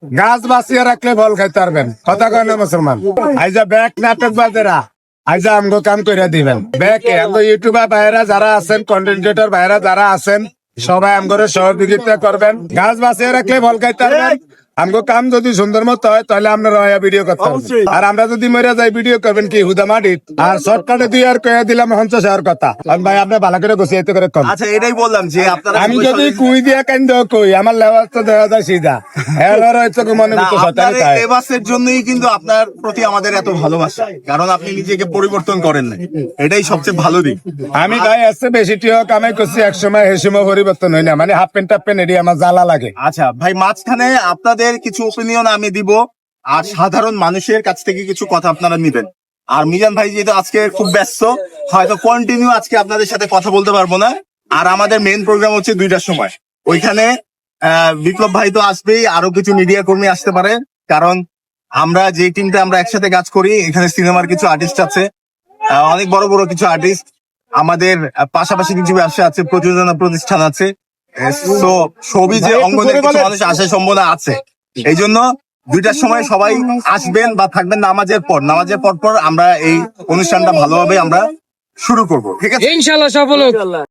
গাছ বাঁচিয়ে রাখলে ফল খাইতে পারবেন, কথা কয় না মুসলমান। আইজা ব্যাক নাটক বাদেরা আইজা আমগো কাম করে দিবেন। ব্যাকে আমগো ইউটিউবার ভাইরা যারা আছেন, কন্টেন্ট ক্রিয়েটর ভাইরা যারা আছেন, সবাই আমগরে সহযোগিতা করবেন। গাছ বাঁচিয়ে রাখলে ফল খাইতে পারবেন। আমগো কাম যদি সুন্দর মতো হয় তাহলে আপনারা ভিডিও করতে পারবেন। আর আমরা যদি মরে যাই ভিডিও করবেন কি হুদা মাটিত। আর শর্টকাটে দুই আর কয়ে দিলাম 50,000 কথা। ভাই আপনি ভালো করে গুছিয়ে করে কম। আচ্ছা, এটাই বললাম যে আপনারা আমি যদি কুই দিয়া কান্দ কই আমার লেওয়াজ তো দেওয়া যায় সিধা। এর হয়তো মনে না, মতো আপনার শতানি তাই। এই বাসের জন্যই কিন্তু আপনার প্রতি আমাদের এত ভালোবাসা, কারণ আপনি নিজেকে পরিবর্তন করেন না, এটাই সবচেয়ে ভালো দিক। আমি ভাই আসছে বেশি টিও কামাই করছি, এক সময় হে সময় পরিবর্তন হয় না, মানে হাফ প্যান্ট টাপ প্যান্ট এটি আমার জ্বালা লাগে। আচ্ছা ভাই, মাঝখানে আপনাদের কিছু ওপিনিয়ন আমি দিব, আর সাধারণ মানুষের কাছ থেকে কিছু কথা আপনারা নিবেন। আর মিজান ভাই যেহেতু আজকে খুব ব্যস্ত, হয়তো কন্টিনিউ আজকে আপনাদের সাথে কথা বলতে পারবো না। আর আমাদের মেইন প্রোগ্রাম হচ্ছে 2টার সময়, ওইখানে বিপ্লব ভাই তো আসবেই, আরো কিছু মিডিয়া কর্মী আসতে পারে, কারণ আমরা যে টিমটা আমরা একসাথে কাজ করি, এখানে সিনেমার কিছু আর্টিস্ট আছে, অনেক বড় বড় কিছু আর্টিস্ট, আমাদের পাশাপাশি কিছু ব্যবসা আছে, প্রযোজনা প্রতিষ্ঠান আছে, তো ছবি যে অঙ্গনের কিছু মানুষ আসার সম্ভাবনা আছে। এই জন্য 2টার সময় সবাই আসবেন বা থাকবেন নামাজের পর আমরা এই অনুষ্ঠানটা ভালোভাবে আমরা শুরু করব, ঠিক আছে? ইনশাআল্লাহ সফল হোক।